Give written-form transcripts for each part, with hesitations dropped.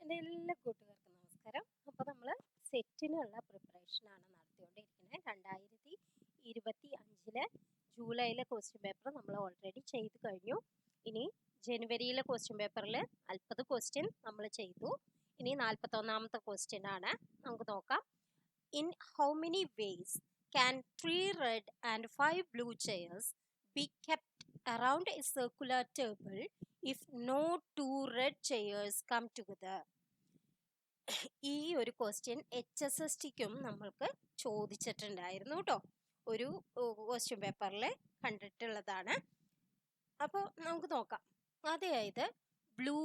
എൻ്റെ എല്ലാ കൂട്ടുകാർക്കും നമസ്കാരം. അപ്പോൾ നമ്മൾ സെറ്റിനുള്ള പ്രിപ്പറേഷനാണ് നടത്തിക്കൊണ്ടിരിക്കുന്നത്. 2025 ജൂലൈയിലെ ക്വസ്റ്റ്യൻ പേപ്പർ നമ്മൾ ഓൾറെഡി ചെയ്ത് കഴിഞ്ഞു. ഇനി ജനുവരിയിലെ ക്വസ്റ്റ്യൻ പേപ്പറിൽ 40 ക്വസ്റ്റ്യൻ നമ്മൾ ചെയ്തു. ഇനി 41ാമത്തെ ക്വസ്റ്റ്യൻ ആണ്. നമുക്ക് നോക്കാം. In how many vase can 3 red and 5 blue chairs be kept around a circular table if no 2 red chairs come together? ഈ ഒരു ക്വസ്റ്റ്യൻ HSSTക്കും നമ്മൾക്ക് ചോദിച്ചിട്ടുണ്ടായിരുന്നു കേട്ടോ. ഒരു ക്വസ്റ്റ്യൻ പേപ്പറിൽ കണ്ടിട്ടുള്ളതാണ്. അപ്പോൾ നമുക്ക് നോക്കാം. അതായത് ബ്ലൂ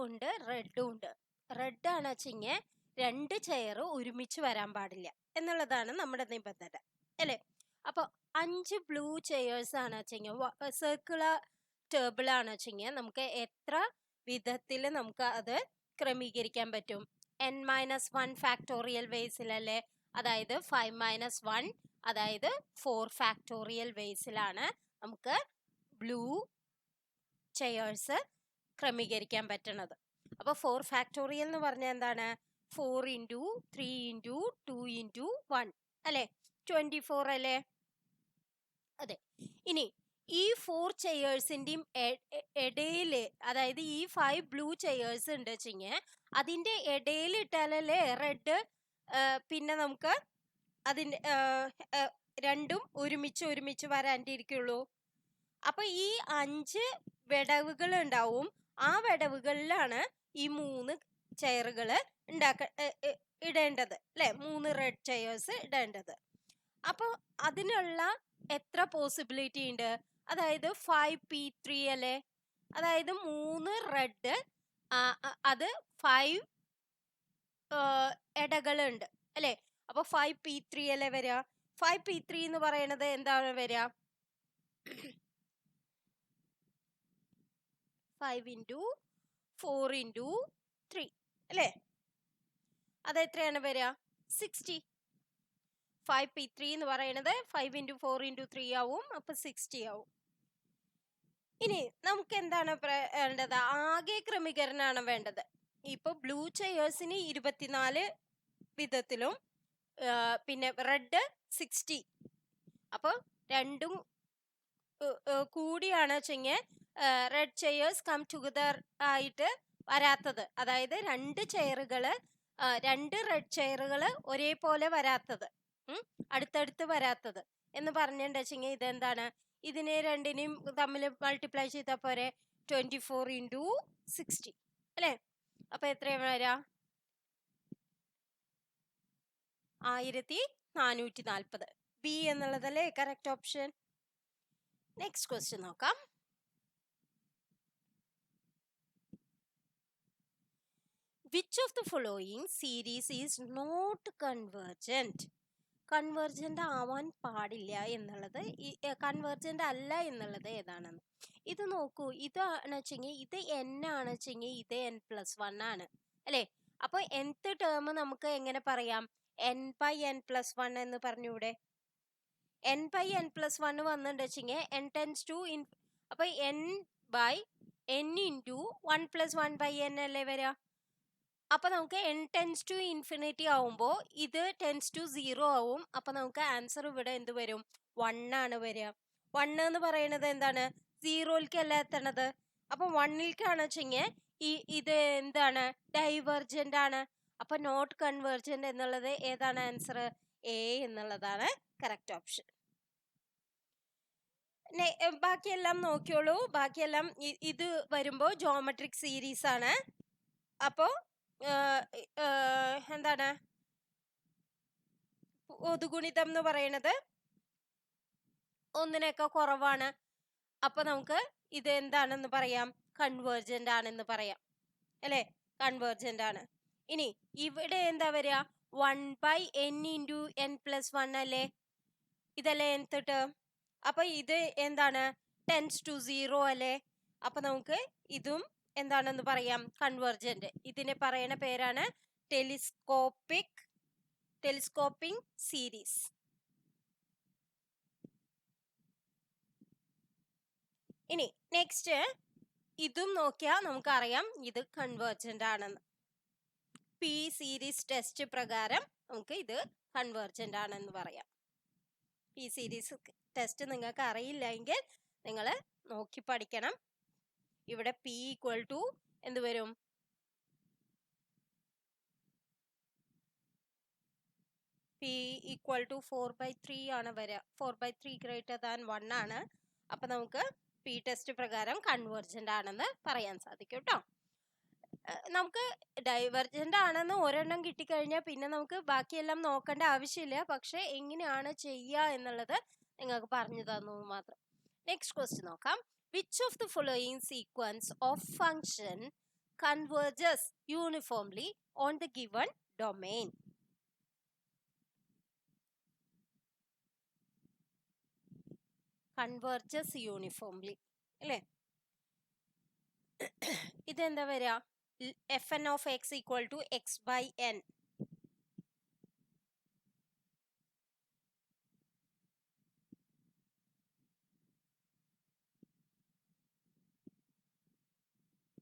ഉണ്ട്, റെഡും ഉണ്ട്. റെഡ് ആണ് വെച്ചെങ്കിൽ 2 ചെയർ ഒരുമിച്ച് വരാൻ പാടില്ല എന്നുള്ളതാണ് നമ്മുടെ നിബന്ധന, അല്ലേ? അപ്പോൾ 5 ബ്ലൂ ചെയേഴ്സ് ആണ് വെച്ചെങ്കിൽ സർക്കുലർ ടേബിൾ ആണ് വെച്ചെങ്കിൽ നമുക്ക് എത്ര വിധത്തിൽ നമുക്ക് അത് ക്രമീകരിക്കാൻ പറ്റും? n-1 factorial വേസിലല്ലേ? അതായത് 5-1, അതായത് 4 ഫാക്ടോറിയൽ വേസിലാണ് നമുക്ക് ബ്ലൂ ചെയേഴ്സ് ക്രമീകരിക്കാൻ പറ്റുന്നത്. അപ്പോൾ 4 ഫാക്ടോറിയൽ എന്ന് പറഞ്ഞാൽ എന്താണ്? 4 × 3 × 2 × 1 അല്ലേ? 24 അല്ലേ? അതെ. ഇനി ഈ 4 ചെയേഴ്സിൻ്റെയും ഇടയിൽ, അതായത് ഈ 5 ബ്ലൂ ചെയേഴ്സ് ഉണ്ട് വെച്ചെങ്കിൽ അതിൻ്റെ ഇടയിൽ ഇട്ടാലല്ലേ റെഡ് പിന്നെ നമുക്ക് അതിൻ്റെ രണ്ടും ഒരുമിച്ച് വരാണ്ടിരിക്കുള്ളൂ. അപ്പൊ ഈ 5 വിടവുകൾ ഉണ്ടാവും. ആ വിടവുകളിലാണ് ഈ 3 ചെയറുകൾ ഇടേണ്ടത്, അല്ലെ? 3 റെഡ് ചെയേഴ്സ് ഇടേണ്ടത്. അപ്പോൾ അതിനുള്ള എത്ര പോസിബിലിറ്റി ഉണ്ട്? അതായത് 5p3 അല്ലേ? അതായത് 3 റെഡ്, അത് 5 ഇടകളുണ്ട്, അല്ലേ? അപ്പൊ 5p3 അല്ലേ വരിക? 5p3 എന്ന് പറയുന്നത് എന്താണ് വരിക? 5 × 4 × 3 അല്ലേ? അത് എത്രയാണ് വരിക? 60. 5p3 എന്ന് പറയുന്നത് 5 × 4 × 3 ആവും. അപ്പൊ 60 ആവും. ഇനി നമുക്ക് എന്താണ് വേണ്ടത്? ആകെ ക്രമീകരണമാണ് വേണ്ടത്. ഇപ്പൊ ബ്ലൂ ചെയേഴ്സിന് 24 വിധത്തിലും പിന്നെ റെഡ് 60. അപ്പൊ രണ്ടും കൂടിയാണ് വെച്ചെങ്കിൽ റെഡ് ചെയേഴ്സ് കം ടുഗദർ ആയിട്ട് വരാത്തത്. അതായത് 2 ചെയറുകള് 2 റെഡ് ചെയറുകൾ ഒരേപോലെ വരാത്തത്, അടുത്തടുത്ത് വരാത്തത് എന്ന് പറഞ്ഞിട്ടുണ്ടെങ്കിൽ ഇതെന്താണ്? ഇതിനെ രണ്ടിനെയും തമ്മിൽ മൾട്ടിപ്ലൈ ചെയ്താൽ പോരെ? 24 × 60 അല്ലേ? അപ്പൊ എത്രയാണ് വരാ? 1440. ബി എന്നുള്ളതല്ലേ കറക്റ്റ് ഓപ്ഷൻ. നെക്സ്റ്റ് ക്വസ്റ്റ്യൻ നോക്കാം. Which of the following series is not convergent? Convergent ആവാൻ പാടില്ല എന്നുള്ളത്, കൺവെർജന്റ് അല്ല എന്നുള്ളത് ഏതാണെന്ന് ഇത് നോക്കൂ. ഇതാണ് വെച്ചെങ്കിൽ ഇത് n ആണ് വെച്ചെങ്കിൽ ഇത് n+1 ആണ്, അല്ലേ? അപ്പൊ nth ടേം നമുക്ക് എങ്ങനെ പറയാം? n/n+1 എന്ന് പറഞ്ഞൂടെ? n/n+1 വന്നിട്ടുണ്ട് വെച്ചെങ്കിൽ n tends to അപ്പൊ n/n × 1+1/n അല്ലേ വരിക? അപ്പൊ നമുക്ക് n tends to infinity ആവുമ്പോൾ ഇത് tends to 0 ആവും. അപ്പൊ നമുക്ക് ആൻസർ ഇവിടെ എന്ത് വരും? 1 ആണ് വരിക. 1 എന്ന് പറയുന്നത് എന്താണ്? 0-ലേക്കല്ല എത്തണത്. അപ്പൊ 1-ലേക്കാണ് വെച്ചെങ്കിൽ ഇത് എന്താണ്? ഡൈവർജന്റ് ആണ്. അപ്പൊ നോട്ട് കൺവേർജന്റ് എന്നുള്ളത് ഏതാണ് ആൻസർ? എ എന്നുള്ളതാണ് കറക്റ്റ് ഓപ്ഷൻ. ബാക്കിയെല്ലാം നോക്കിയോളൂ. ബാക്കിയെല്ലാം ഇത് വരുമ്പോ ജോമെട്രിക് സീരീസ് ആണ്. അപ്പോ എന്താണ് പൊതുഗുണിതം എന്ന് പറയുന്നത് ഒന്നിനേക്കാൾ കുറവാണ്. അപ്പൊ നമുക്ക് ഇത് എന്താണെന്ന് പറയാം? കൺവേർജന്റ് ആണെന്ന് പറയാം, അല്ലെ? കൺവേർജന്റ് ആണ്. ഇനി ഇവിടെ എന്താ വരിക? 1/n × n+1 അല്ലേ? ഇതല്ലേ nth ടേം. അപ്പൊ ഇത് എന്താണ്? tends to 0 അല്ലേ? അപ്പൊ നമുക്ക് ഇതും എന്താണെന്ന് പറയാം? കൺവേർജന്റ്. ഇതിനെ പറയുന്ന പേരാണ് ടെലിസ്കോപ്പിംഗ് സീരീസ്. ഇനി നെക്സ്റ്റ് ഇതും നോക്കിയാൽ നമുക്കറിയാം ഇത് കൺവേർജന്റ് ആണെന്ന്. പി സീരീസ് ടെസ്റ്റ് പ്രകാരം നമുക്ക് ഇത് കൺവേർജന്റ് ആണെന്ന് പറയാം. പി സീരീസ് ടെസ്റ്റ് നിങ്ങൾക്ക് അറിയില്ലെങ്കിൽ നിങ്ങൾ നോക്കി പഠിക്കണം. ഇവിടെ പി ഈക്വൽ ടു എന്ത് വരും? പി ഈക്വൽ ടു 4/3 ആണ് വരിക. 4/3 ഗ്രേറ്റർ ദാൻ 1 ആണ്. അപ്പൊ നമുക്ക് പി ടെസ്റ്റ് പ്രകാരം കൺവേർജന്റ് ആണെന്ന് പറയാൻ സാധിക്കും കേട്ടോ. നമുക്ക് ഡൈവർജന്റ് ആണെന്ന് ഒരെണ്ണം കിട്ടിക്കഴിഞ്ഞാൽ പിന്നെ നമുക്ക് ബാക്കിയെല്ലാം നോക്കേണ്ട ആവശ്യമില്ല. പക്ഷെ എങ്ങനെയാണ് ചെയ്യുക എന്നുള്ളത് നിങ്ങൾക്ക് പറഞ്ഞു തന്നു മാത്രം. നെക്സ്റ്റ് ക്വസ്റ്റ്യൻ നോക്കാം. Which of the following sequence of function converges uniformly on the given domain? Converges uniformly അല്ലേ? ഇതെന്താ വരിക? fn of x equal to x by n.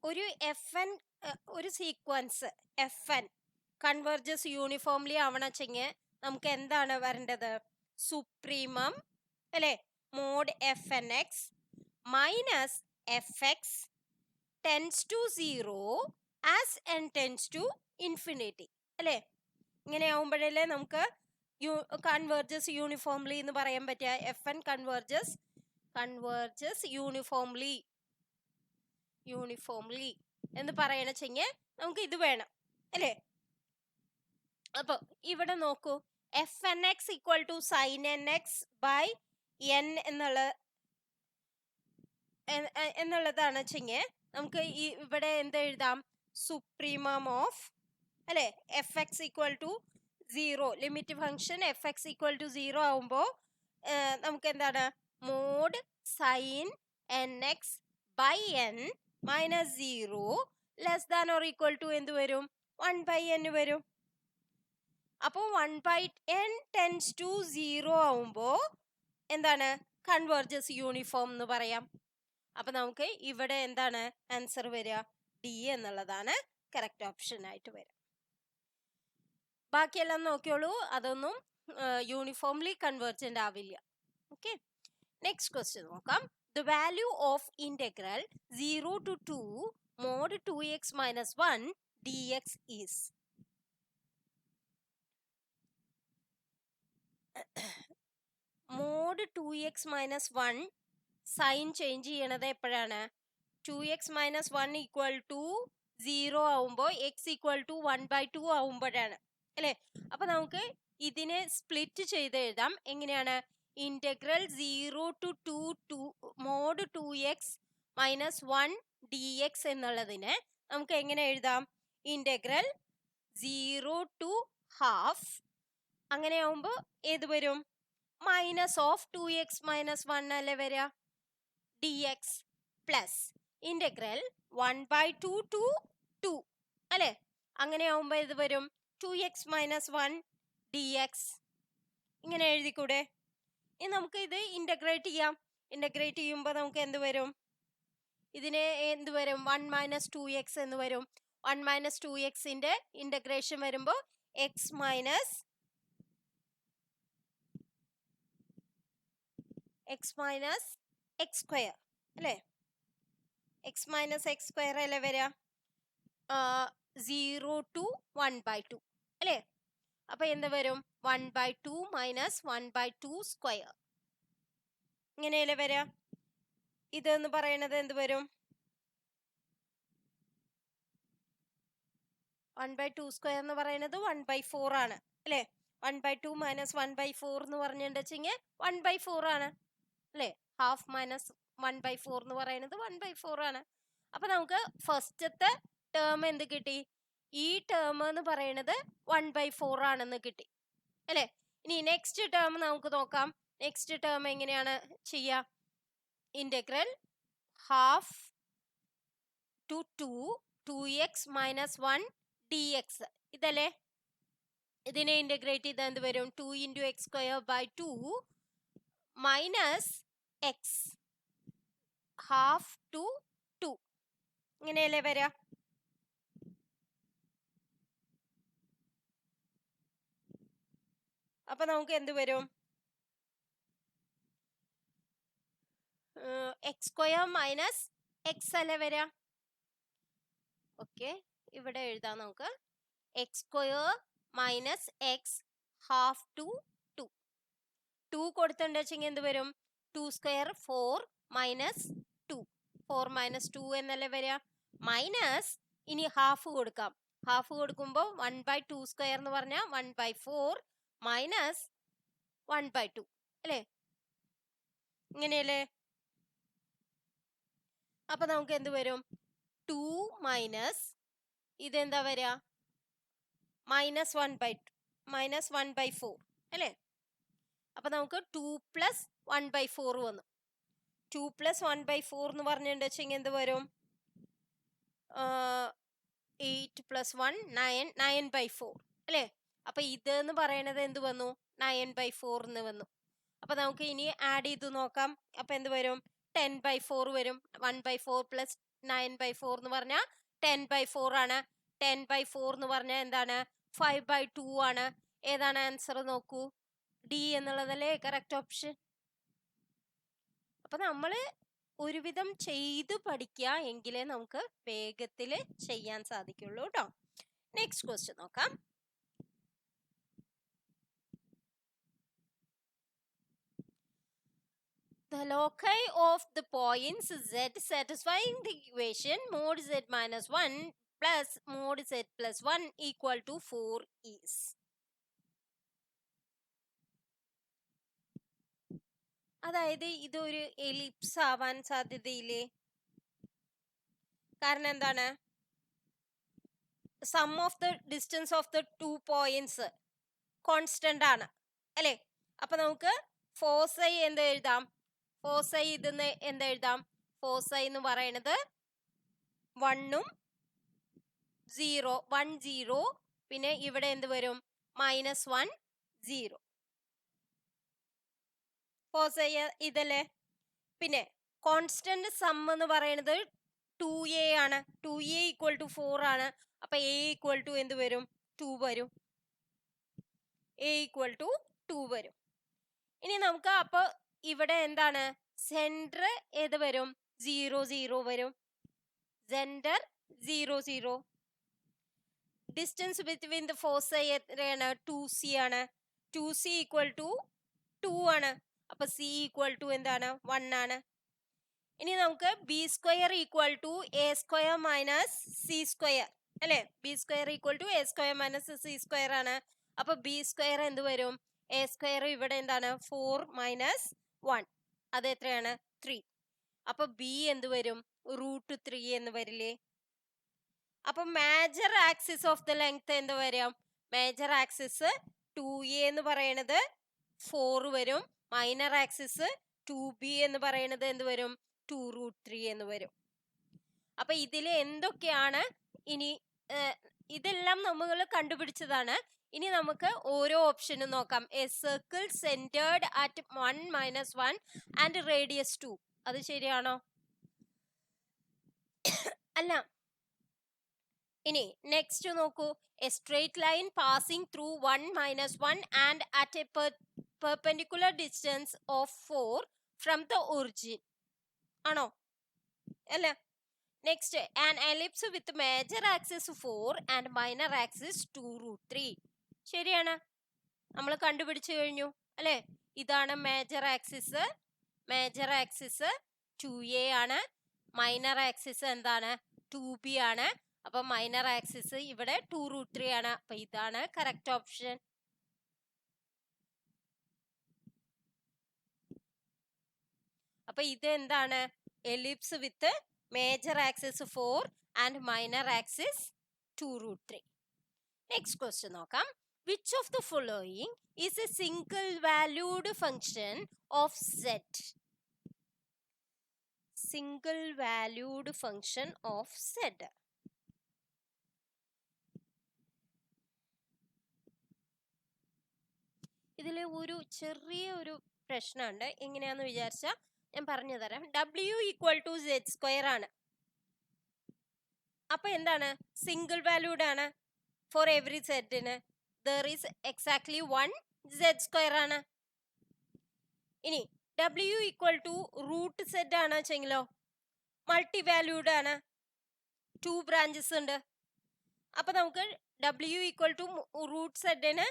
ഒരു fn ഒരു സീക്വൻസ് fn കൺവേർജസ് യൂണിഫോംലി ആവണമെങ്കിൽ നമുക്ക് എന്താണ് വരേണ്ടത്? സുപ്രീമം അല്ലേ? Mod fnx minus fx tends to 0 as n tends to infinity അല്ലേ? ഇങ്ങനെ ആവുമ്പോഴല്ലേ നമുക്ക് കൺവേർജസ് യൂണിഫോംലി എന്ന് പറയാൻ പറ്റുക. fn കൺവേർജസ് യൂണിഫോംലി എന്ന് പറയണെച്ചെങ്കിൽ നമുക്ക് ഇത് വേണം അല്ലേ? അപ്പൊ ഇവിടെ നോക്കൂ, fnx equal to sine nx by n എന്നുള്ളതാണ് വെച്ചെങ്കിൽ നമുക്ക് ഇവിടെ എന്ത് എഴുതാം? സുപ്രീമം ഓഫ് അല്ലെ fx equal to 0, limit function fx equal to 0 ആവുമ്പോൾ നമുക്ക് എന്താണ്? Mod sine nx by n minus 0 less than or equal to എന്ത് വരും? 1/n വരും. അപ്പോൾ 1/n ടെൻസ് ടു 0 ആവുമ്പോൾ എന്താണ്? കൺവേർജസ് യൂണിഫോം എന്ന് പറയാം. അപ്പൊ നമുക്ക് ഇവിടെ എന്താണ് ആൻസർ വരിക? ഡി എന്നുള്ളതാണ് കറക്റ്റ് ഓപ്ഷൻ ആയിട്ട് വരിക. ബാക്കിയെല്ലാം നോക്കിയോളൂ, അതൊന്നും യൂണിഫോംലി കൺവേർജന്റ് ആവില്ല. ഓക്കെ, നെക്സ്റ്റ് ക്വസ്റ്റ്യൻ നോക്കാം. The value of integral 0 to 2 mod 2x minus 1 dx is. Mod 2x minus 1 sign change ചെയ്യണത് എപ്പോഴാണ്? 2x minus 1 ഈക്വൽ ടു 0 ആവുമ്പോൾ x ഈക്വൽ ടു 1/2 ആവുമ്പോഴാണ് അല്ലേ? അപ്പൊ നമുക്ക് ഇതിനെ സ്പ്ലിറ്റ് ചെയ്ത് എഴുതാം. എങ്ങനെയാണ്? Integral 0 to 2 mod 2x minus 1 dx എന്നുള്ളതിനെ നമുക്ക് എങ്ങനെ എഴുതാം? Integral 0 to half. അങ്ങനെ ആവുമ്പോൾ ഏത് വരും? മൈനസ് ഓഫ് 2x minus 1 അല്ലേ വരിക? dx പ്ലസ് ഇന്റഗ്രൽ 1/2 to 2 അല്ലേ? അങ്ങനെ ആവുമ്പോൾ ഇത് വരും 2x minus 1 dx. ഇങ്ങനെ എഴുതിക്കൂടെ? ഇനി നമുക്ക് ഇത് ഇന്റഗ്രേറ്റ് ചെയ്യാം. ഇന്റഗ്രേറ്റ് ചെയ്യുമ്പോൾ നമുക്ക് എന്ത് വരും? ഇതിനെ എന്ത് വരും? 1 minus 2x എന്ന് വരും. 1 minus 2xന്റെ ഇന്റഗ്രേഷൻ വരുമ്പോൾ x minus x സ്ക്വയർ അല്ലേ? x minus x സ്ക്വയർ അല്ലേ വരിക? 0 to 1/2 അല്ലേ? അപ്പൊ എന്ത് വരും? 1/2 മൈനസ് 1/2 സ്ക്വയർ. ഇങ്ങനെയല്ലേ വരിക? ഇതെന്ന് പറയുന്നത് എന്ത് വരും? 1/2 സ്ക്വയർ എന്ന് പറയുന്നത് 1/4 ആണ് അല്ലേ? 1/2 മൈനസ് 1/4 എന്ന് പറഞ്ഞിട്ടുണ്ടെങ്കിൽ 1/4 ആണ് അല്ലേ? ഹാഫ് മൈനസ് 1/4 എന്ന് പറയുന്നത് 1/4 ആണ്. അപ്പൊ നമുക്ക് ഫസ്റ്റത്തെ ടേം എന്ത് കിട്ടി? ഈ ടേം എന്ന് പറയുന്നത് 1/4 ആണെന്ന് കിട്ടി അല്ലേ? ഇനി നെക്സ്റ്റ് ടേം നമുക്ക് നോക്കാം. നെക്സ്റ്റ് ടേം എങ്ങനെയാണ് ചെയ്യുക? Integral half to 2x minus 1 dx ഇതല്ലേ? ഇതിനെ ഇന്റഗ്രേറ്റ് ചെയ്താൽ എന്ത് വരും? 2 into x square by 2 minus x half to 2 ഇങ്ങനെയല്ലേ വരിക? അപ്പൊ നമുക്ക് എന്ത് വരും? എക്സ് സ്ക്വയർ മൈനസ് എക്സ് അല്ലേ വരാ? ഓക്കെ, ഇവിടെ എഴുതാം നമുക്ക്. X square minus X half to 2. 2 കൊടുത്തിട്ടുണ്ട് വെച്ചെങ്കിൽ എന്ത് വരും? 2 സ്ക്വയർ 4 മൈനസ് 2. 4 മൈനസ് 2 എന്നല്ലേ വരിക? മൈനസ് ഇനി ഹാഫ് കൊടുക്കാം. ഹാഫ് കൊടുക്കുമ്പോൾ 1/2 സ്ക്വയർ എന്ന് പറഞ്ഞാൽ 1/4 മൈനസ് 1/2 അല്ലേ? ഇങ്ങനെയല്ലേ? അപ്പൊ നമുക്ക് എന്ത് വരും? 2 മൈനസ് ഇതെന്താ വരിക? മൈനസ് 1/4 അല്ലേ? അപ്പൊ നമുക്ക് 2 പ്ലസ് 1/4 വന്നു. 2 പ്ലസ് 1/4 എന്ന് പറഞ്ഞിട്ടുണ്ട് വെച്ചെങ്കിൽ എന്ത് വരും? 8 പ്ലസ് 1 9 9/4 അല്ലേ? അപ്പൊ ഇത് എന്ന് പറയണത് എന്ത് വന്നു? 9/4 എന്ന് വന്നു. അപ്പൊ നമുക്ക് ഇനി ആഡ് ചെയ്ത് നോക്കാം. അപ്പൊ എന്ത് വരും? 10/4 വരും. 1/4 പ്ലസ് 9/4 എന്ന് പറഞ്ഞാൽ 10/4 ആണ്. 10/4 എന്ന് പറഞ്ഞാൽ എന്താണ്? 5/2 ആണ്. ഏതാണ് ആൻസർ നോക്കൂ? ഡി എന്നുള്ളതല്ലേ കറക്റ്റ് ഓപ്ഷൻ. അപ്പൊ നമ്മള് ഒരുവിധം ചെയ്ത് പഠിക്കുക എങ്കിലേ നമുക്ക് വേഗത്തിൽ ചെയ്യാൻ സാധിക്കുള്ളൂ കേട്ടോ. നെക്സ്റ്റ് ക്വസ്റ്റ്യൻ നോക്കാം. The loci of the points z satisfying the equation mod z minus 1 plus mod z plus 1 equal to 4 is. അതായത് ഇതൊരു എലിപ്സ് ആവാൻ സാധ്യതയില്ലേ? കാരണം എന്താണ്? Sum of the distance of the 2 points constant ആണ് അല്ലേ? അപ്പൊ നമുക്ക് ഫോസൈ എന്ത് എഴുതാം? ഫോസൈ ഇതെന്ന് എന്ത് എഴുതാം? ഫോസൈ എന്ന് പറയുന്നത് 1ഉം 0 1 0 പിന്നെ ഇവിടെ എന്ത് വരും? -1 0. ഫോസൈ ഇതല്ലേ? പിന്നെ കോൺസ്റ്റന്റ് സം എന്ന് പറയുന്നത് 2a ആണ്. 2a ഈക്വൽ ടു 4 ആണ്. അപ്പൊ a ഈക്വൽ ടു എന്ത് വരും? 2 വരും. a ഈക്വൽ ടു 2 വരും. ഇനി നമുക്ക് അപ്പൊ ഇവിടെ എന്താണ്? സെന്റർ ഏത് വരും? 0 0 വരും. സെന്റർ 0 0. ഡിസ്റ്റൻസ് ബിറ്റ്വീൻ ദ ഫോസൈ എത്രയാണ്? 2c ആണ്. 2c ഈക്വൽ ടു 2 ആണ്. അപ്പൊ c ഈക്വൽ ടു എന്താണ്? 1 ആണ്. ഇനി നമുക്ക് B square equal to A square minus C square അല്ലെ? B square equal to A square minus C square ആണ്. അപ്പൊ ബി സ്ക്വയർ എന്ത് വരും? എ സ്ക്വയർ ഇവിടെ എന്താണ്? 4 മൈനസ് 1 അത് എത്രയാണ്? 3. അപ്പൊ ബി എന്ത് വരും? √3 എന്ന് വരില്ലേ? അപ്പൊ major axis of the length എന്ത് വരും? മേജർ ആക്സിസ് 2a എന്ന് പറയണത് 4 വരും. മൈനർ ആക്സിസ് 2b എന്ന് പറയുന്നത് എന്ത് വരും? 2√3 എന്ന് വരും. അപ്പൊ ഇതിൽ എന്തൊക്കെയാണ് ഇനി? ഇതെല്ലാം നമ്മൾ കണ്ടുപിടിച്ചതാണ്. ഇനി നമുക്ക് ഓരോ ഓപ്ഷനും നോക്കാം. A circle centred at 1 - 1 and radius 2. അത് ശരിയാണോ? അല്ല. ഇനി നെക്സ്റ്റ് നോക്കൂ. A straight line passing through 1 - 1 and at A perpendicular distance of 4 from the origin. ആണോ? അല്ല. Next an ellipse with major axis 4 and minor axis 2√3. ശരിയാണ്, നമ്മൾ കണ്ടുപിടിച്ചു കഴിഞ്ഞു അല്ലേ? ഇതാണ് major axis. Major axis 2a ആണ്. മൈനർ ആക്സിസ് എന്താണ്? 2b ആണ്. അപ്പൊ മൈനർ ആക്സിസ് ഇവിടെ 2√3 ആണ്. അപ്പൊ ഇതാണ് കറക്റ്റ് ഓപ്ഷൻ. അപ്പൊ ഇത് എന്താണ്? Ellipse with major axis 4 and minor axis 2√3. Next question നോക്കാം. Which of the following is a single valued function of z? Single valued function of z. ഇതിൽ ഒരു ചെറിയ ഒരു പ്രശ്നമുണ്ട്. എങ്ങനെയാന്ന് വിചാരിച്ചാൽ ഞാൻ പറഞ്ഞു തരാം. w ഈക്വൽ ടു z² ആണ്. അപ്പൊ എന്താണ്? സിംഗിൾ വാല്യൂഡ് ആണ്. ഫോർ എവറി സെറ്റിന് there is exactly one Z square ആണ്. ഇനി W equal to root Z ആണ് വെച്ചെങ്കിലോ മൾട്ടി വാല്യൂഡ് ആണ്, 2 ബ്രാഞ്ചസ് ഉണ്ട്. അപ്പൊ നമുക്ക് ഡബ്ല്യു ഈക്വൽ ടു റൂട്ട് സെഡിന്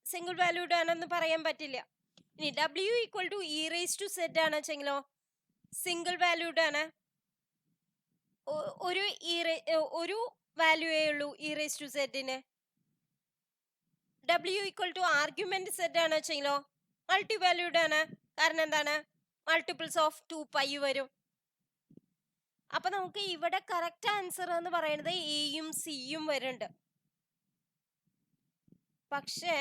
സിംഗിൾ വാല്യൂഡ് ആണെന്ന് പറയാൻ പറ്റില്ല. ഇനി W equal to E raise to Z ആണ് വെച്ചെങ്കിലോ സിംഗിൾ വാല്യൂഡ് ആണ്. ഒരു വാല്യൂയേ ഉള്ളൂ ഇ റേസ് ടു സെഡിന്. W equal to argument Z ആണ് വെച്ചെങ്കിലോ മൾട്ടി വാല്യൂഡ് ആണ്. കാരണം എന്താണ്, മൾട്ടിപ്പിൾസ് ഓഫ് 2π വരും. അപ്പൊ നമുക്ക് ഇവിടെ കറക്റ്റ് ആൻസർ എന്ന് പറയുന്നത് എയും സിയും വരുന്നുണ്ട്. പക്ഷേ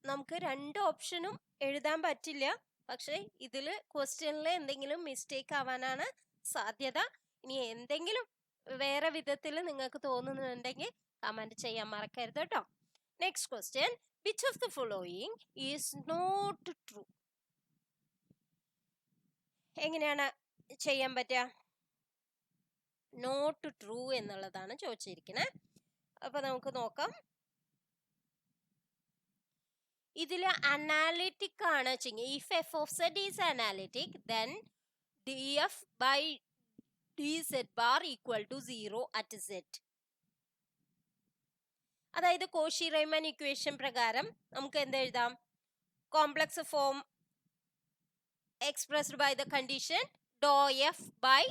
നമുക്ക് രണ്ട് ഓപ്ഷനും എഴുതാൻ പറ്റില്ല. പക്ഷെ ഇതിൽ ക്വസ്റ്റ്യനിൽ എന്തെങ്കിലും മിസ്റ്റേക്ക് ആവാനാണ് സാധ്യത. ഇനി എന്തെങ്കിലും വേറെ വിധത്തിൽ നിങ്ങൾക്ക് തോന്നുന്നുണ്ടെങ്കിൽ കമന്റ് ചെയ്യാൻ മറക്കരുത് കേട്ടോ. Next question, which of the following is not true? എങ്ങനെയാണ് ചെയ്യാൻ പറ്റുക? നോട്ട് ട്രൂ എന്നുള്ളതാണ് ചോദിച്ചിരിക്കുന്നത്. അപ്പൊ നമുക്ക് നോക്കാം. ഇതിൽ അനാലിറ്റിക് ആണ് വെച്ചെങ്കിൽ if F of Z is analytic then D F by D Z bar equal to 0 at Z. അതായത് കോഷി റൈമൻ ഇക്വേഷൻ പ്രകാരം നമുക്ക് എന്ത് എഴുതാം? Complex form expressed by the condition doh F by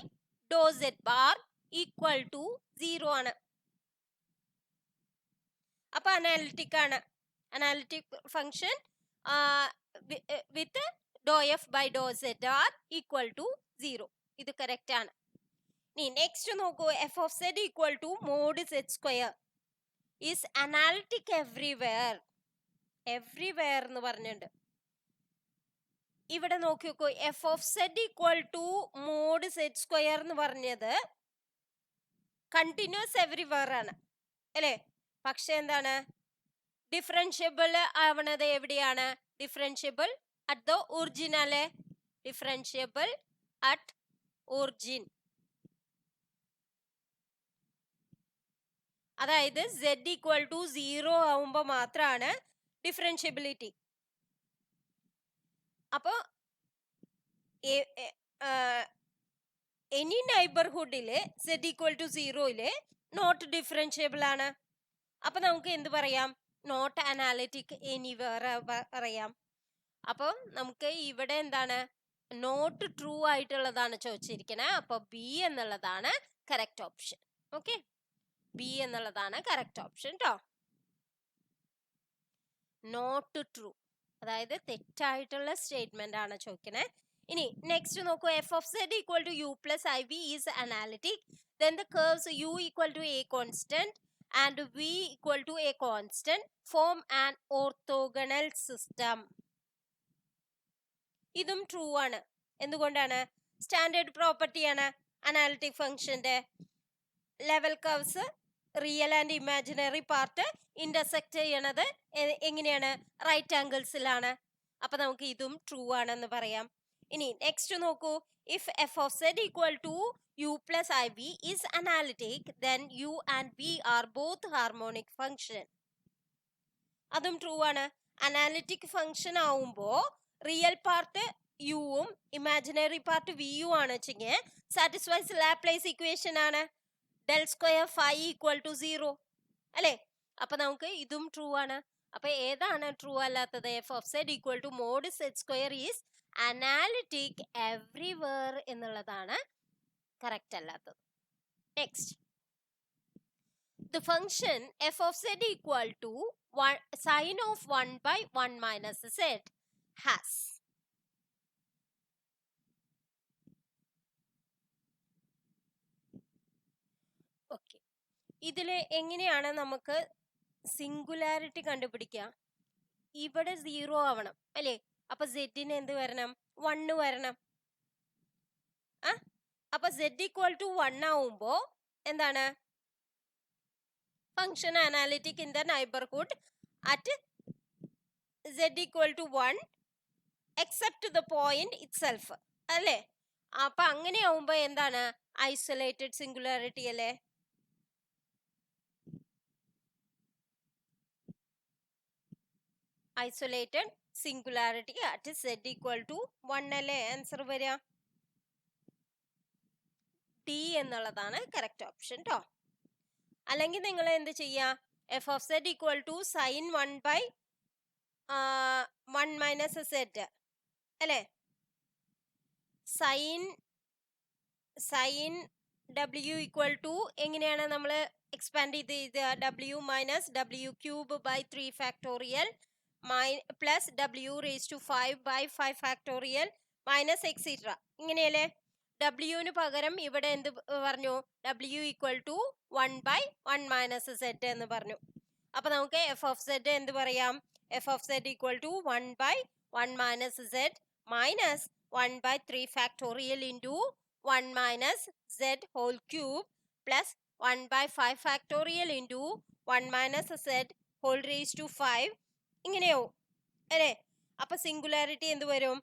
doh Z bar equal to 0 ആണ്. അപ്പൊ analytic ആണ്. Analytic function with doh F by doh Z R equal to 0. ഇത് correct ആണ്. ഇനി നെക്സ്റ്റ് നോക്കൂ, F of Z equal to mod Z square is analytic everywhere. Everywhere എന്ന് പറഞ്ഞിട്ടുണ്ട്. ഇവിടെ നോക്കി നോക്കൂ, F of Z equal to mod Z square എന്ന് പറഞ്ഞത് കണ്ടിന്യൂസ് എവ്രിവെയർ ആണ് അല്ലേ? പക്ഷെ എന്താണ്, ഡിഫറൻഷ്യബിൾ ആവണത് എവിടെയാണ്? ഡിഫറൻഷ്യബിൾ അറ്റ് ദ ഒറിജിൻ അല്ലേ? Differentiable at origin. അതായത് z ഈക്വൽ ടു 0 ആവുമ്പോൾ മാത്രമാണ് ഡിഫറൻഷ്യബിലിറ്റി. അപ്പോ എനി നൈബർഹുഡില് z equal to 0 not differentiable ആണ്. അപ്പൊ നമുക്ക് എന്ത് പറയാം? നോട്ട് അനാലിറ്റിക് എനിവേർ പറയാം. അപ്പം നമുക്ക് ഇവിടെ എന്താണ്, നോട്ട് ട്രൂ ആയിട്ടുള്ളതാണ് ചോദിച്ചിരിക്കുന്നത്. അപ്പൊ ബി എന്നുള്ളതാണ് കറക്റ്റ് ഓപ്ഷൻ. ഓക്കെ, ബി എന്നുള്ളതാണ് കറക്റ്റ് ഓപ്ഷൻ ട്ടോ. നോട്ട് ട്രൂ അതായത് തെറ്റായിട്ടുള്ള സ്റ്റേറ്റ്മെന്റ് ആണ് ചോദിക്കണേ. ഇനി നെക്സ്റ്റ് നോക്കൂ, F of Z equal to U plus I V is analytic then the curves U equal to a constant and V equal to a constant form an orthogonal system. ഇതും true ആണ്. എന്തുകൊണ്ടാണ്? Standard പ്രോപ്പർട്ടിയാണ് analytic ഫംഗ്ഷന്റെ. Level curves real and imaginary part intersect ചെയ്യണത് എങ്ങനെയാണ്? Right ആംഗിൾസിലാണ്. അപ്പൊ നമുക്ക് ഇതും ട്രൂ ആണെന്ന് പറയാം. ഇനി നെക്സ്റ്റ് നോക്കൂ, if F of Z equal to U plus I V is analytic then U and V are both harmonic function. അതും ട്രൂ ആണ്. അനാലിറ്റിക് ഫംഗ്ഷൻ ആവുമ്പോ റിയൽ പാർട്ട് യുവും ഇമാജിനറി പാർട്ട് വിയും ആണ് വെച്ചെങ്കിൽ സാറ്റിസ്ഫൈസ് ലാപ്ലേസ് ഇക്വേഷൻ ആണ്. Del square phi equal to 0 അല്ലേ? അപ്പൊ നമുക്ക് ഇതും ട്രൂ ആണ്. അപ്പൊ ഏതാണ് ട്രൂ അല്ലാത്തത്? F of Z equal to mod Z square is analytic everywhere എന്നുള്ളതാണ് കറക്റ്റ് അല്ലാത്തത്. Next, the function f of z equal to sine of 1 by 1 minus z has. Okay, ഇതില് എങ്ങനെയാണ് നമുക്ക് സിംഗുലാരിറ്റി കണ്ടുപിടിക്കുക? ഇവിടെ 0 ആവണം അല്ലേ? അപ്പൊ z-ന് എന്ത് വരണം? 1 വരണം. അപ്പൊ z ഈക്വൽ ടു 1 ആവുമ്പോ എന്താണ്? Function analytic in the neighbourhood at z equal to 1 except the point itself അല്ലേ? അപ്പൊ അങ്ങനെ ആവുമ്പോ എന്താണ്? ഐസൊലേറ്റഡ് സിംഗുലാരിറ്റി അല്ലേ? Isolated singularity at z equal to 1 അല്ലേ ആൻസർ വരിക. ഡി എന്നുള്ളതാണ് കറക്റ്റ് ഓപ്ഷൻ കേട്ടോ. അല്ലെങ്കിൽ നിങ്ങൾ എന്ത് ചെയ്യുക, F of Z equal to sine 1 minus Z അല്ലേ, സൈൻ ഡബ്ല്യു ഈക്വൽ ടു എങ്ങനെയാണ് നമ്മൾ എക്സ്പാൻഡ് ചെയ്ത് W minus W cube by 3 factorial plus W raise to 5 by 5 factorial minus extra, ഇങ്ങനെയല്ലേ. ഡബ്ല്യുവിന് പകരം ഇവിടെ എന്ത് പറഞ്ഞു, W equal to 1 by 1 minus Z എന്ന് പറഞ്ഞു. അപ്പൊ നമുക്ക് എഫ് ഓഫ് സെഡ് എന്ത് പറയാം, F of Z equal to 1 by 1 minus Z minus 1 by 3 factorial into 1 minus Z whole cube plus 1 by 5 factorial into 1 minus Z whole raise to 5, ഇങ്ങനെയോ അല്ലേ. അപ്പൊ singularity എന്ത് വരും,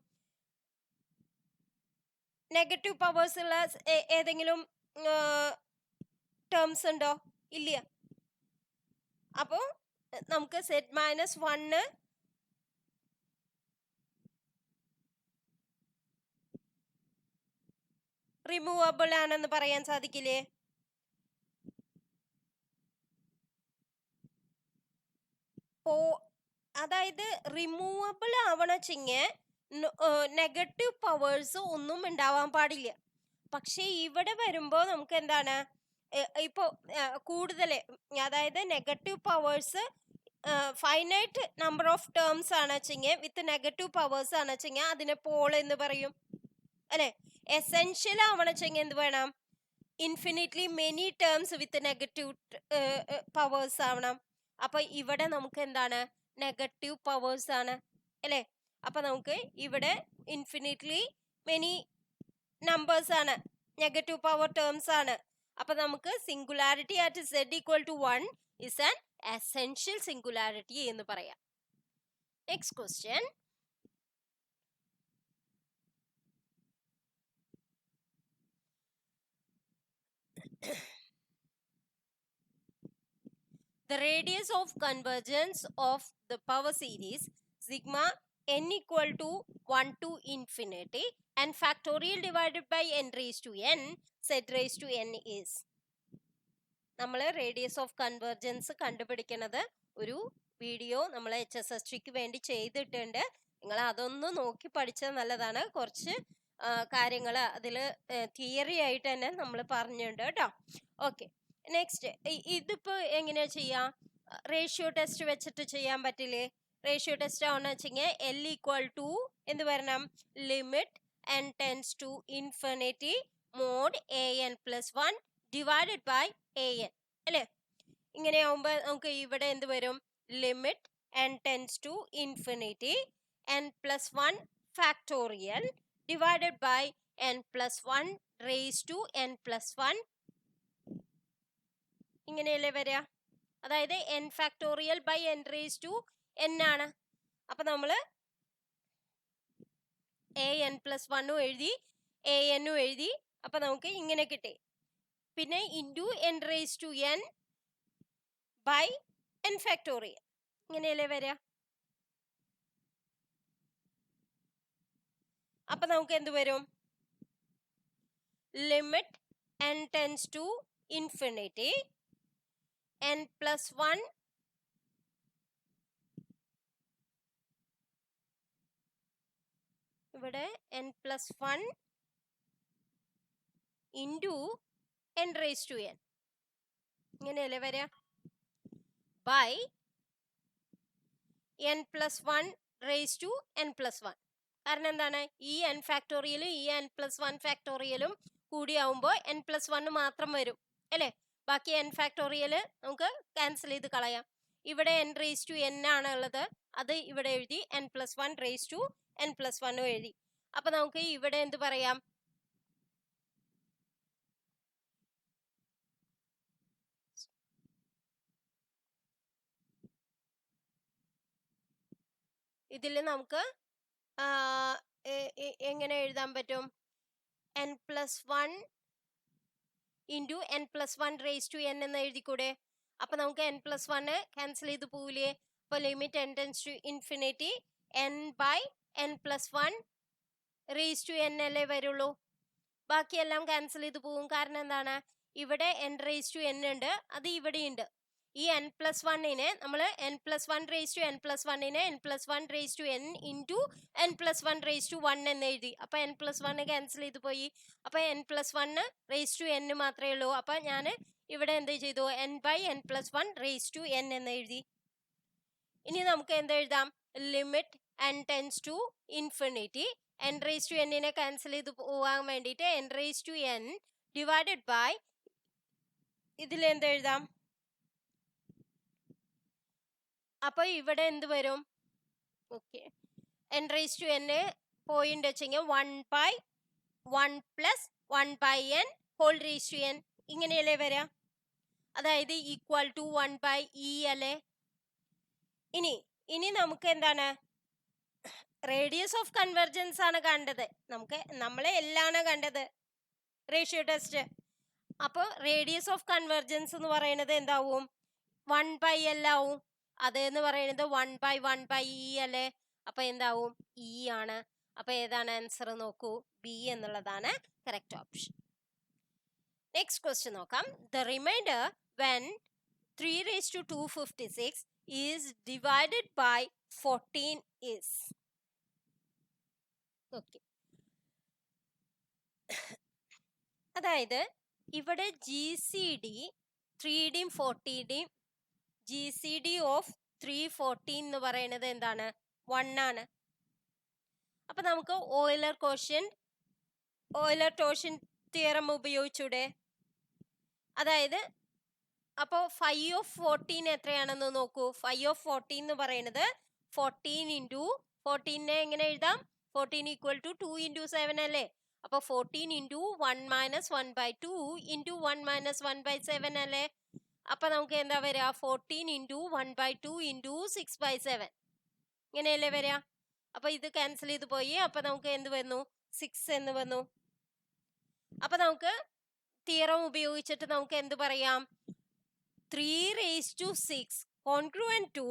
നെഗറ്റീവ് പവേഴ്സ് ഉള്ള ഏതെങ്കിലും terms ഉണ്ടോ, ഇല്ല. അപ്പോൾ നമുക്ക് സെഡ് മൈനസ് 1 റിമൂവബിൾ ആണെന്ന് പറയാൻ സാധിക്കില്ലേ. അതായത് റിമൂവബിൾ ആവണച്ചെങ്കിൽ നെഗറ്റീവ് പവേഴ്സ് ഒന്നും ഉണ്ടാവാൻ പാടില്ല. പക്ഷെ ഇവിടെ വരുമ്പോൾ നമുക്ക് എന്താണ്, ഇപ്പോ കൂടുതൽ അതായത് negative powers finite number of terms ആണ് വെച്ചെങ്കിൽ വിത്ത് നെഗറ്റീവ് പവേഴ്സ് ആണ് വെച്ചെങ്കിൽ അതിനെ പോൾ എന്ന് പറയും അല്ലെ. എസെൻഷ്യൽ ആവണച്ചെങ്കിൽ എന്ത് വേണം, ഇൻഫിനിറ്റ്ലി മെനി ടേംസ് വിത്ത് നെഗറ്റീവ് പവേഴ്സ് ആവണം. അപ്പൊ ഇവിടെ നമുക്ക് എന്താണ്, നെഗറ്റീവ് പവേഴ്സ് ആണ് അല്ലെ. അപ്പൊ നമുക്ക് ഇവിടെ ഇൻഫിനിറ്റ്ലി മെനി നമ്പേഴ്സ് ആണ്, നെഗറ്റീവ് പവർ ടേംസ് ആണ്. അപ്പൊ നമുക്ക് singularity at z equal to 1 is an essential singularity എന്ന് പറയാം. Next question, the radius of convergence of the power series sigma n equal to 1 to infinity and factorial divided by n raised to n z raised to n is. നമ്മൾ radius of convergence കണ്ടുപിടിക്കുന്നത് ഒരു video നമ്മൾ HSSTക്ക് വേണ്ടി ചെയ്തിട്ടുണ്ട്. നിങ്ങൾ അതൊന്ന് നോക്കി പഠിച്ചാൽ നല്ലതാണ്. കുറച്ച് കാര്യങ്ങൾ അതിൽ തിയറി ആയിട്ട് തന്നെ നമ്മൾ പറഞ്ഞിട്ടുണ്ട് കേട്ടോ. ഓക്കെ, നെക്സ്റ്റ് ഇതിപ്പോ എങ്ങനെയാ ചെയ്യാം, റേഷ്യോ ടെസ്റ്റ് വെച്ചിട്ട് ചെയ്യാൻ പറ്റില്ലേ. റേഷ്യോ ടെസ്റ്റ് ആണെന്ന് വെച്ചെങ്കിൽ L ഈക്വൽ ടു എന്ത് വരണം, limit n tends to infinity mod an plus 1 divided by an അല്ലേ. ഇങ്ങനെ ആവുമ്പോൾ നമുക്ക് ഇവിടെ എന്ത് വരും, limit n tends to infinity n plus 1 factorial divided by n plus 1 raise to n plus 1, ഇങ്ങനെയല്ലേ വരിക. അതായത് n factorial by n raise to n ആണ്. അപ്പൊ നമ്മള് an പ്ലസ് 1 എഴുതി an എഴുതി. അപ്പൊ നമുക്ക് ഇങ്ങനെ കിട്ടി. പിന്നെ into n raise to n by n factorial, ഇങ്ങനെയല്ലേ വരിക. അപ്പൊ നമുക്ക് എന്ത് വരും, limit n tends to infinity n plus 1 ഇവിടെ n plus 1 into n raise to n, ഇങ്ങനെയല്ലേ വരിക, by n plus 1 raise to n plus 1. കാരണം എന്താണ്, ഈ n ഫാക്ടോറിയലും ഈ n പ്ലസ് 1 ഫാക്ടോറിയലും കൂടിയാവുമ്പോൾ n പ്ലസ് 1 മാത്രം വരും അല്ലേ. ബാക്കി n ഫാക്ടോറിയൽ നമുക്ക് ക്യാൻസൽ ചെയ്ത് കളയാം. ഇവിടെ n റേസ് ടു n ആണ് ഉള്ളത്, അത് ഇവിടെ എഴുതി. n plus 1 raise to n plus 1 എഴുതി. അപ്പൊ നമുക്ക് ഇവിടെ എന്ത് പറയാം, ഇതിൽ നമുക്ക് എങ്ങനെ എഴുതാൻ പറ്റും, n plus 1 into n plus 1 raise to n എന്ന് എഴുതിക്കൂടെ. അപ്പൊ നമുക്ക് n പ്ലസ് 1 ക്യാൻസൽ ചെയ്ത് പോവില്ലേ. അപ്പോൾ limit n tends to infinity n/n+1 raise to n അല്ലേ വരുള്ളൂ. ബാക്കിയെല്ലാം ക്യാൻസൽ ചെയ്ത് പോകും. കാരണം എന്താണ്, ഇവിടെ n റേസ് ടു n ഉണ്ട്, അത് ഇവിടെ ഉണ്ട്. ഈ n+1നെ നമ്മൾ n+1 റേസ് ടു n+1നെ n+1 raise to n into n+1 raise to 1 എന്ന് എഴുതി. അപ്പോൾ n+1 ക്യാൻസൽ ചെയ്ത് പോയി. അപ്പോൾ n+1 റേസ് ടു n മാത്രമേ ഉള്ളൂ. അപ്പോൾ ഞാൻ ഇവിടെ എന്ത് ചെയ്തു, n/n+1 റേസ് ടു n എന്ന് എഴുതി. ഇനി നമുക്ക് എന്ത് എഴുതാം, limit n tends to infinity n raise to n cancel ചെയ്ത് പോകാൻ വേണ്ടിയിട്ട് n raise to n divided by ഇതിൽ എന്ത് എഴുതാം, അപ്പോൾ ഇവിടെ എന്ത് വരും, okay, n raise to n point വെച്ചെങ്കിൽ 1/1 + 1/n whole raise to n ഇങ്ങനെയല്ലേ വരാ, അതായത് ഈക്വൽ ടു 1/e അല്ലേ. ഇനി നമുക്ക് എന്താണ്, റേഡിയസ് ഓഫ് കൺവെർജൻസ് ആണ് കണ്ടത്. നമ്മളെ എല്ലാണ് കണ്ടത് റേഷ്യോ ടെസ്റ്റ്. അപ്പോൾ റേഡിയസ് ഓഫ് കൺവെർജൻസ് എന്ന് പറയുന്നത് എന്താവും, 1/l ആവും. അത് എന്ന് പറയുന്നത് 1/1/e അല്ലേ. അപ്പൊ എന്താവും, e ആണ്. അപ്പൊ ഏതാണ് ആൻസർ നോക്കൂ, ബി എന്നുള്ളതാണ് കറക്റ്റ് ഓപ്ഷൻ. നെക്സ്റ്റ് ക്വസ്റ്റ്യൻ നോക്കാം. The remainder when 3^256 is divided by 14 is. Okay, അതായത് ഇവിടെ GCD 3ഡിയും 40ഡിയും GCD ഓഫ് 314 എന്ന് പറയുന്നത് എന്താണ്, 1 ആണ്. അപ്പൊ നമുക്ക് ഓയിലർ തിയറം ഉപയോഗിച്ചൂടെ. അതായത് അപ്പോൾ 5 ഓഫ് 14 എത്രയാണെന്ന് നോക്കൂ. 5 ഓഫ് 14 എന്ന് പറയുന്നത് 14 ഇൻറ്റു 14നെ എങ്ങനെ എഴുതാം, 14 ഈക്വൽ ടു 2 ഇൻറ്റു 7 അല്ലേ. അപ്പോൾ 14 ഇൻറ്റു 1 - 1/2 ഇൻറ്റു 1 - 1/7 അല്ലേ. അപ്പൊ നമുക്ക് എന്താ വരിക, 14 ഇൻറ്റു 1/2 ഇൻറ്റു 6/7 ഇങ്ങനെയല്ലേ വരിക. അപ്പൊ ഇത് ക്യാൻസൽ ചെയ്ത് പോയി. അപ്പൊ നമുക്ക് എന്ത് വന്നു, 6 എന്ന് വന്നു. അപ്പൊ നമുക്ക് തിയറം ഉപയോഗിച്ചിട്ട് നമുക്ക് എന്ത് പറയാം, 3^6 കോൺഗ്രുവന്റ് ടു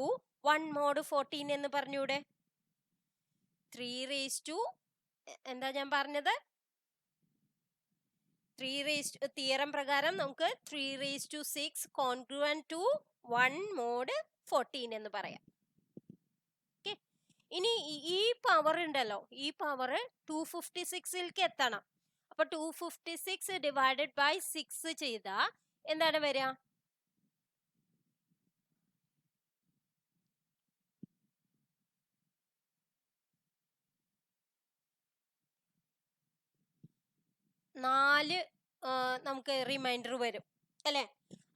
1 mod 14 എന്ന് പറഞ്ഞൂടെ. 3 എന്താ ഞാൻ പറഞ്ഞത്, തിയറം പ്രകാരം നമുക്ക് 3^6 കോൺഗ്രുവന്റ് ടു 1 mod 14 എന്ന് പറയാം. ഓക്കെ, ഇനി ഈ പവർ ഉണ്ടല്ലോ, ഈ പവർ 256ലേക്ക് എത്തണം. അപ്പൊ 256 ഡിവൈഡഡ് ബൈ 6 ചെയ്താ എന്താണ് വരിക, നമുക്ക് റിമൈൻഡർ വരും അല്ലെ.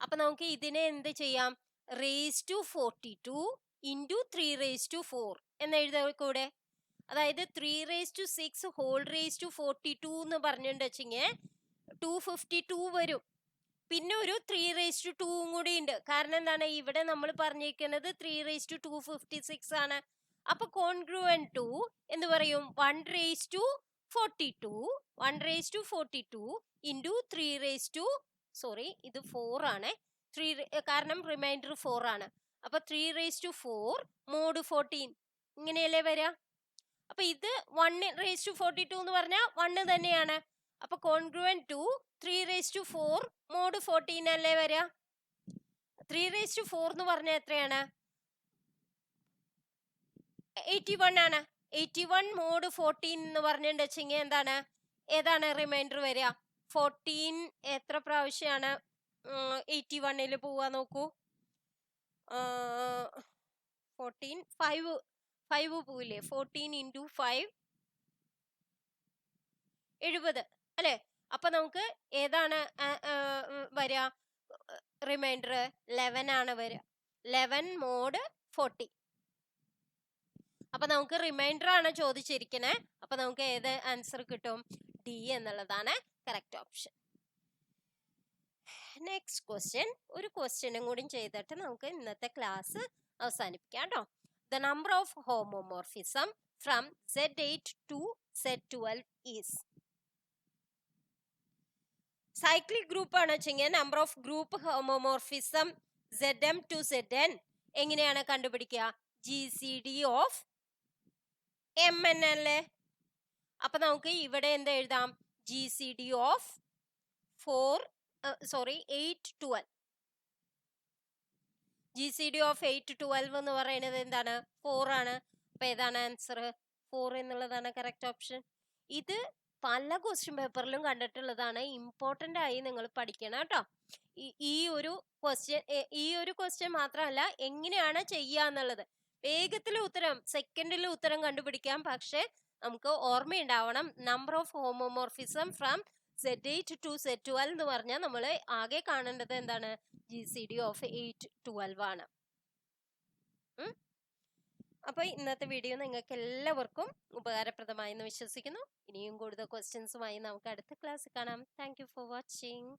അപ്പൊ നമുക്ക് ഇതിനെ എന്ത് ചെയ്യാം, റേസ് ടു 42 ഇൻറ്റു 3^4 എന്ന് എഴുതക്കൂടെ. അതായത് 3^6 ഹോൾ റേസ് ടു 42 എന്ന് പറഞ്ഞിട്ട് വെച്ചെങ്കിൽ 252 വരും. പിന്നെ ഒരു 3^2 കൂടി ഉണ്ട്. കാരണം എന്താണ്, ഇവിടെ നമ്മൾ പറഞ്ഞിരിക്കുന്നത് 3^256 ആണ്. അപ്പൊ കോൺഗ്രുവന്റ് ടു എന്ന് പറയും 1^42 ഇൻറ്റു 3 ഇത് 4 ആണ്, കാരണം റിമൈൻഡർ 4 ആണ്. അപ്പൊ 3^4 mod 14 ഇങ്ങനെയല്ലേ വരിക. അപ്പൊ ഇത് 1^42 എന്ന് പറഞ്ഞാൽ 1 തന്നെയാണ്. അപ്പൊ കോൺഗ്രുവന്റ് ടു 3^4 mod 14 അല്ലേ വരിക. 3^4 എന്ന് പറഞ്ഞാൽ എത്രയാണ്, 81 ആണ്. 81 mod 14 എന്ന് പറഞ്ഞിട്ട് വെച്ചെങ്കിൽ ഏതാണ് റിമൈൻഡർ വരിക. 14 എത്ര പ്രാവശ്യമാണ് 81ൽ പോവാ നോക്കൂ. 14 5 പോവില്ലേ. 14 ഇൻറ്റു 5 70 അല്ലെ. അപ്പൊ നമുക്ക് ഏതാണ് വരിക, റിമൈൻഡർ 11 ആണ് വരിക. 11 mod 40. അപ്പൊ നമുക്ക് റിമൈൻഡർ ആണ് ചോദിച്ചിരിക്കണേ. അപ്പൊ നമുക്ക് ഏത് ആൻസർ കിട്ടും, ഡി എന്നുള്ളതാണ് കറക്റ്റ് ഓപ്ഷൻ. നെക്സ്റ്റ് ക്വസ്റ്റ്യൻ, ഒരു ക്വസ്റ്റ്യനും കൂടി ചെയ്തിട്ട് നമുക്ക് ഇന്നത്തെ ക്ലാസ് അവസാനിപ്പിക്കാം കേട്ടോ. The number of homomorphism from Z8 to Z12 is. Cyclic group ആണ് വെച്ചെങ്കിൽ number of group homomorphism Zm to Zn എങ്ങനെയാണ് കണ്ടുപിടിക്കുക? GCD ഓഫ് MN അല്ലേ? അപ്പൊ നമുക്ക് ഇവിടെ എന്ത് എഴുതാം? GCD of 8 12. GCD ഓഫ് 8 12 എന്ന് പറയുന്നത് എന്താണ്? 4 ആണ്. അപ്പൊ ഏതാണ് ആൻസർ? 4 എന്നുള്ളതാണ് കറക്റ്റ് ഓപ്ഷൻ. ഇത് പല ക്വസ്റ്റ്യൻ പേപ്പറിലും കണ്ടിട്ടുള്ളതാണ്. ഇമ്പോർട്ടന്റ് ആയി നിങ്ങൾ പഠിക്കണം കേട്ടോ. ഈ ഒരു ക്വസ്റ്റ്യൻ മാത്രമല്ല, എങ്ങനെയാണ് ചെയ്യാന്നുള്ളത്. വേഗത്തിൽ ഉത്തരം, സെക്കൻഡിൽ ഉത്തരം കണ്ടുപിടിക്കാം. പക്ഷെ നമുക്ക് ഓർമ്മയുണ്ടാവണം, number of homomorphism from Z8 to Z12 എന്ന് പറഞ്ഞാൽ നമ്മൾ ആകെ കാണേണ്ടത് എന്താണ്? GCD ഓഫ് 8 12 ആണ്. അപ്പൊ ഇന്നത്തെ വീഡിയോ നിങ്ങൾക്ക് എല്ലാവർക്കും ഉപകാരപ്രദമായി എന്ന് വിശ്വസിക്കുന്നു. ഇനിയും കൂടുതൽ ക്വസ്റ്റ്യൻസുമായി നമുക്ക് അടുത്ത ക്ലാസ്സിൽ കാണാം. Thank you for watching.